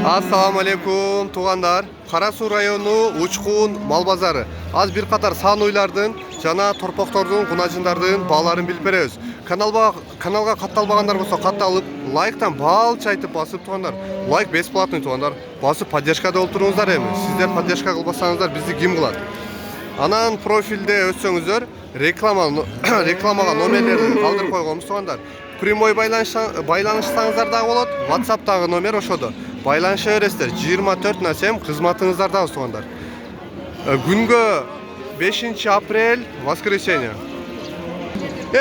Assalamu alaikum туғандар. Қарасу району Учкун мал базары. Az bir қатар сан ойлардың жана торпоқтордың, кунажындардың бааларын билип беребиз. Каналга катталбагандар болсо катталып, лайктан балча айтып басып туғандар. Лайк бесплатный туғандар. Басып поддержкада олтуруңуздар эми. Сиздер поддержка кылбасаңыздар бизди ким кылат? Анан профилде өтсөңүздөр рекламага номерлерди калдырып койгонбуз туғандар. Прямой байланышсаңыздар да болот. WhatsApp'тагы номер ошодо. Байланыша бересиздер. 24/7 кызматыңыздардабыз туғандар. Күнгө 5 апрель воскресенье.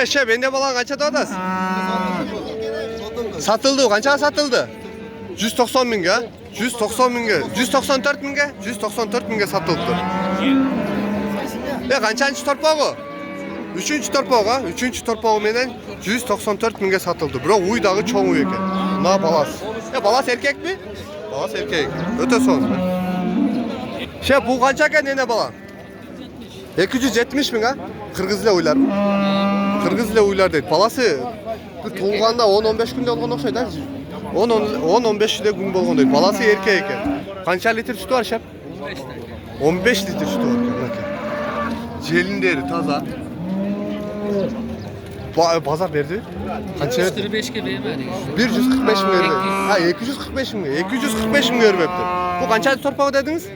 Шеп, энде балаң канча деп атасыз? Сатылды, канчага сатылды? 190 миңге, 190 миңге, 194 миңге, 194 миңге сатылды. Канчанчы торпогу? 3-чү торпогу, 3-чү торпогу менен 194 миңге сатылды. Бирок уй дагы чоң уй экен. Мына баласы. Баласы эркекпи? Баласы эркек. Өтө сонун. Шеп, бул канча экен эне балаң? 270 миң, а? Кыргыз эле уйлар. Кыргыз эле уйлар дейт. Баласы туулганда 10-15 күндө болгон окшойт, а? 10-15 күн болгон дейт. Баласы эркек экен. Канча литр сүтү бар, Шеп? 15 литр сүтү бар экен. Желиндери таза. Bazar verdi. Kaç verdi? 145'e vermedi. 145 mi verdi? Ha 245 mi? 245 mi vermeptir? Bu kaçıncı torpağı dediniz?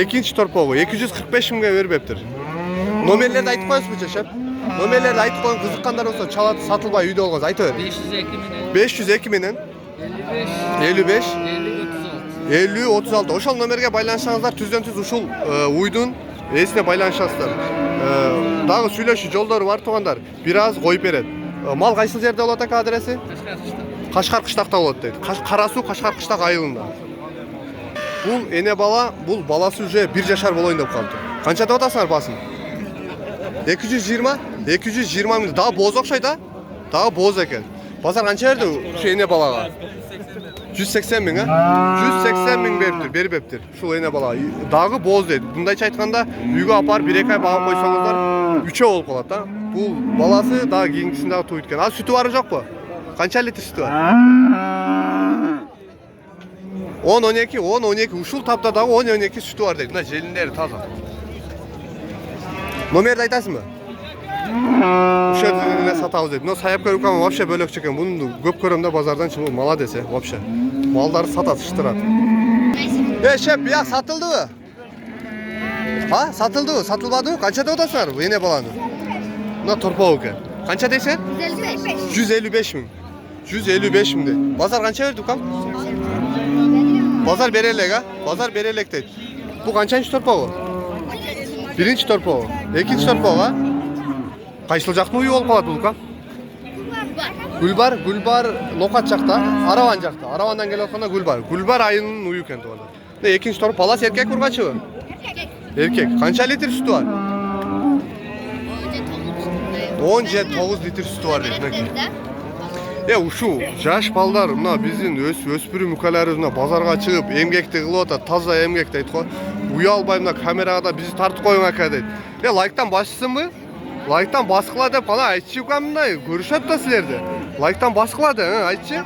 İkinci torpağı. 245 mi vermeptir? Nomerleri de aytıp koyuyorsunuz mu Şef? Nomerleri de aytıp koyun kızıkkanlar olsa çalat satılmay uydu olmaz. Aytı ver. 502 minin 55 50 36. Oşal nomerge baylanışsanızlar tüzden tüz uşul uydun esine baylanışasızlar. Dagы сүйлөшүү жолдору бар тугандар. Бир аз коюп берет. Мал кайсы жерде болот экен адреси? Кашкар кыштакта болот дейт. Карасуу Кашкар кыштак айылында. Бул эне бала, бул баласы уже 1 жашар болоюн деп калды. Канча деп атасыңар басын? 220? 220 миң. Дагы боз окшойт, а? Дагы боз экен. Базар канча берди ушу эне балага? 180 миң, а? 180 миң бербептир. Ушул эне бала. Дагы боз дейт. Мындайча айтканда, үйгө апар 1-2 ай багып койсоңуздар, 3 болуп калат, а? Бул баласы дагы кийинкисин дагы тууйт экен. А сүтү бары жокпу? Канча литр сүтү бар? 10-12 ушул тапта дагы 10-12 сүтү бар дейт. Мына желиндери таза. Номерди айтасыңбы? Ушул жерде сатабыз дейт. Но саяп көрүп калган вообще бөлөкчө экен. Муну көп көрөм да базардан чын молодец, вообще. Малдарды сататыштырат. Шеп, бияк сатылдыбы? Ha, satıldı mı? Satılmadı mı? Kaça da odasın bu yine balanı? Buna torpa eкен. Kança deysen? 155 mi? 155 mi de? Bazar kança verdik kam? Bazar berelek ha? Bazar berelek deydi. Bu kançançı torpa o? Birinci torpa o. İkinci torpa o ha? Kayışılacak uyu olup kaladı bu kam? Gülbar lokat jakta, Aravan jakta. Aravandan geliyorkanda Gülbar. Gülbar ayının uyu eken tuğanda. Ne ikinci torpa palas erkek vurgaçı mı? Erkek. Kança litre sütü var? 10-9 litre sütü var dedi. Uşu жаш балдар мына биздин өспүрүм укалары мына базарга чыгып эмгекти кылып атат, таза эмгек дейт го. Уя албай мына камерага да бизди тартып коюң ака дейт. Лайктан бассынбы? Лайктан баскыла деп ана айтчы укам мындай көрүшөт да силерди. Лайктан баскыла да, айтчы.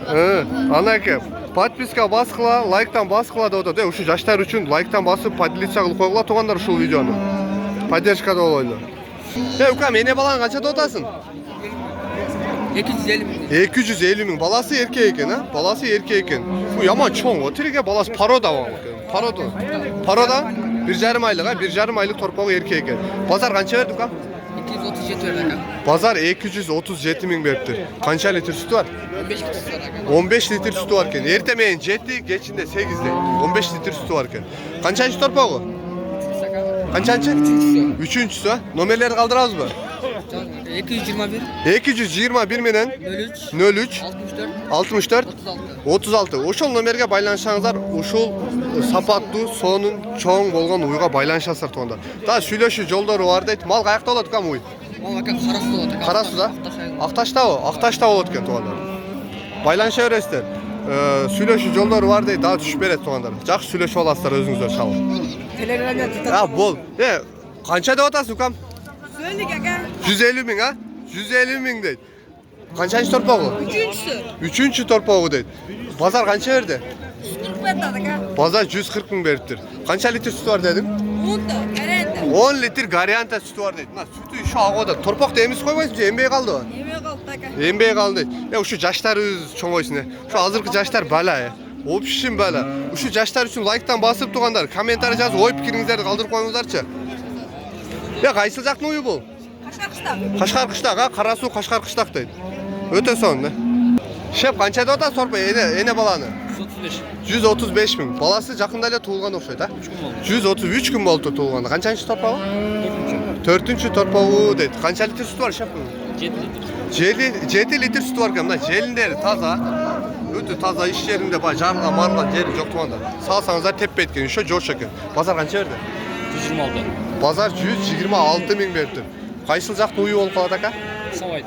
Ана эке. Подписка баскыла, лайктан баскыла деп атат. Ушу жаштар үчүн лайктан басып поделиться кылып койгула тугандар ушул видеону. Поддержкада болойлу. Укам эне балаң канча деп атасың? 250 миң. 250 миң. Баласы эркек экен, а? Баласы эркек экен. Бу яман чоң го. Тириге баласы парода бар экен. Парода 1,5 айлык, а? 1,5 айлык торпогу эркек экен. Базар канча берди укам? 237 берди. Базар 237 миң бериптир. Канча литр сүтү бар? 15 литр сүтү бар экен. Эрте менен 7, кечинде 8 15 литр сүтү бар экен. Канчанчы торпогу? Канчанчы? 3-чүсү, а? Номерлерди калдырабызбы? 221 221 менен 03 64 36. Ошол номерге байланышсаңыздар, ушул сапаттуу, сонун, чоң болгон уйга байланышасыздар туганда. Да сүйлөшүү жолдору бар дейт. Мал каякта болот экен уй? Мал ака Карасуда болот экен. Карасуда? Акташтабы? Акташта болот экен туганда. Байланыша бересиздер. Сүйлөшүү жолдору бар дейт, да түшүп берет тугандар. Жакшы сүйлөшүп аласыздар өзүңүздөр чалып. Телеграмда бол. Канча деп атасың укам? 150 миң, а? 150 миң дейт. Канчанчы торпогу? 3-чүсү. 3-чү торпогу дейт. Bazar kança verdi? 140 verdi aka. Bazar 140 bin veriptir. Kança litre sütü var dedim? 10 da, garantı. 10 litre gariyanta sütü var dedim. Sütü şu ağoda. Torpak da emiz koymayız mı? Embeye kaldı o. Yemeğe kaldı aka. Embeye kaldı. Ya şu yaşlarız çoğun içine. Şu hazırkı yaşlar bala ya. O pişim bala. Şu yaşlar için like'tan basıp tuğanlar. Komentar yazıp oy fikrinizleri kaldırıp koyunuzlarça. Ya kaysılacak ne uyu bu? Kaşar kışta. Kaşgar kışlak ha. Karasu Kaşgar kışlak deydi. Öte son ne? Şef kançada da sorpa ene balanı. 135 bin. Balası жақындайлы туылған оқшайды, а? 133 gün болды туылғанда. Қаншаншы торпағы? 4-ші торпағы дейді. Қанша литр sütü var şef bunun? 7 litre sütü var mına. Jelinderi taza. Öte taza iş yerinde bak jarga marga jeri жоқ туғанда. Салсаңыздар теппей еткен, үші жош екен. Базар қанша берді? 126. Базар 126 мың берді. Қайсыл жақтың уйы болып қалады ака? Савайды.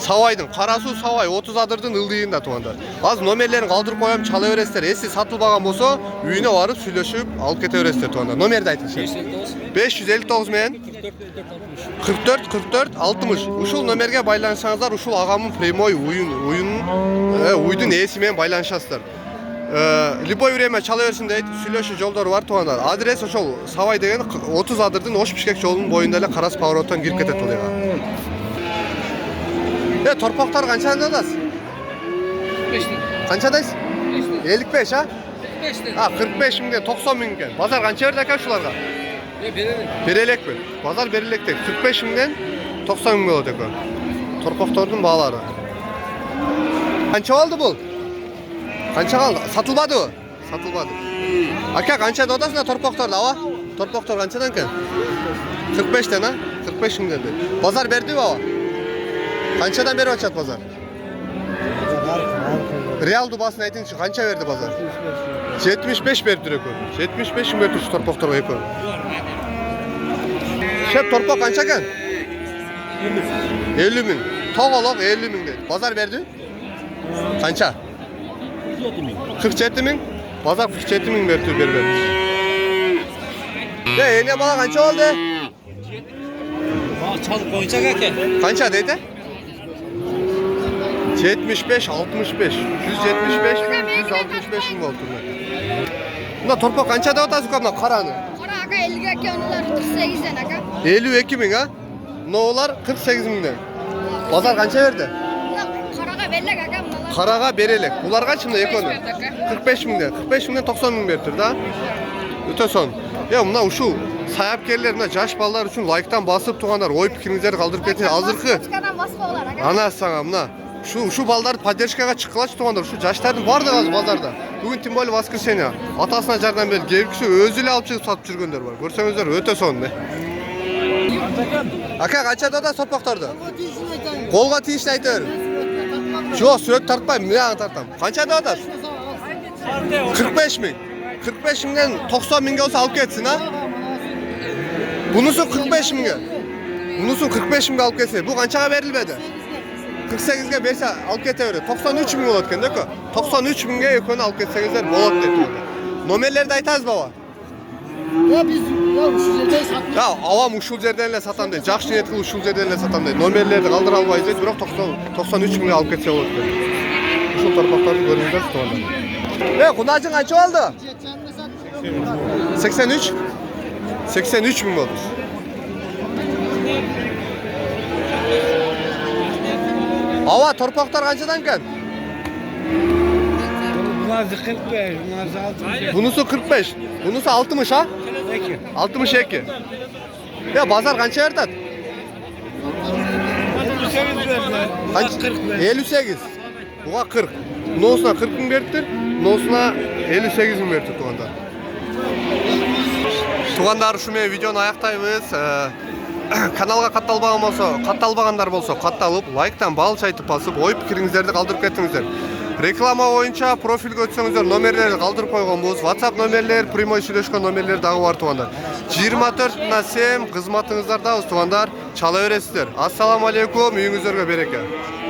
Савайдың, Қарасу Савай 30 адырдың ылдыйында туғандар. Az номерлерін қалдырып қоям, чала бересіздер. Есі сатылбаған болса, үйіне барып сөйлесіп, алып кете бересіздер туғандар. Номерді айтыңызшы. 559 мен 44 60. Ушул номерге байланышсаңыздар, ушул ағамın прямой уйдун ээсимен байланышасыздар. Любой время чала берсин дейт, сүйлөшүү жолдору бар туғандар. Адрес ошол Савай деген 30 адырдын Ош Бишкек жолунун боюнда эле Карас повороттон кирип кетет тугайга. Torpaqlar qanchada odasiz? 45. Qanchadaysiz? 55 ha? 45. Ha 45 mingdan 90 mingga. Bozor qancha berdi aka shularga? Berelek mi? Bozor berelek de 45 mingdan 90 ming bo'ladi aka. Torpaqlarning бағалары. Qancha oldi bu? Qancha qoldi? Satılmadı o. Satılmadı. Aka qanchada odasizlar torpaqlarda, ava? Torpaqlar qanchadan ekan? 45 dan ha? 45 mingdan. Bozor berdi mi ava? Qanchadan berib açat bozor? Real dubasını aytыңызшы, qancha berdi bozor? 75 berdi ekon. 75 ming berdi şu torpaqlarga ekon. Şef torpaq qancha ekan? 50 ming. To'g'aloq 50 ming dedi. Bozor berdi? Qancha? 47 ming. Bozor 47 ming berdi berdi. Ya ene bala qancha oldu? Çalıp koyacak aka. Qancha deydi? 75, 65, 175, 165 ming oldu. Bunda torpaq qancha da otasiz ukamda qarani? Qora aka 50 aka, onlar 48 dan aka. 52 ming ha? No'lar 48 mingdan. Bozor qancha berdi? Qoraga berlek aka, bunlar. Qaraga berelek. Bular qanchada ekoni? 45 mingdan. 45 mingdan 90 ming berdi da. Öte son. Ya mına uşu sayapkerler mına jaş ballar üçün like'tan basıp tuğanlar oy fikrinizleri kaldırıp ketin hazırkı. Çıkadan basma olar aka. Ana sana mına. Şu ballar поддержкаға çıkılaç tuğanlar. Şu jaştardın vardı az bazarda. Bugün tüm böyle воскресенье. Atasına jardan beri gelgisi özüyle alıp çıkıp satıp жүргөндөр var. Görsеңіздер öte son ne. Aka qanchada da sotmoqtardı? Қолға тиішін айта бер. Жоқ, сүрөт тартпайм, мына тартам. Qanchada odasiz? 45 ming. 45 mingden 90 mingga olsa alıp ketsin ha? Bunusu 45 mingga. Bunusu 45 mingga alıp ketsin. Bu qanchaga berilmedi? 48'ge berse alıp keteverir. 93 ming болады ekan da-ku. 93 mingga ekoni alıp ketsеңizdер болады deydi. Nomerlerdi aytasiz baba? Ya biz ya şu yerden sattık. Ya avam uşul жерден эле сатам дейт. Жакшы ниет кылып ушул жерден эле сатам дейт. Номерлерди калдыра албайбыз дейт, бирок 93 миңге алып кетсе болот дейт. Ушул торпактарды көрүңүздөр туганда. Кунажың канча болду? 83. 83 ming oldu. Ava torpaqlar qanchadan ekan? Bunlar 45, bunlar 60. Bunusu 45. Bunusu 60 ha? 62. Ya bazar qancha beradi? 58 verdi. Qancha? 58. Buga 40. Nosuna 40 ming beriptir. Nosuna 58 ming beriptir tuğanda. Туғандар, шу мен видеоны аяқтаймыз. Каналға катталбағандар болса, катталып, лайктан балча айтып басып, ой пікіріңіздерді қалдырып кеттіңіздер. Реклама бойынша профильге өтсеңіздер, номерлерді қалдырып қойған болыз. WhatsApp номерлер, прямой сөйлешкен номерлер дағы бар туғандар. 24/7 қызматыңыздарда туғандар, чала бересіздер. Ассаламу алейкум, үйіңіздерге береке.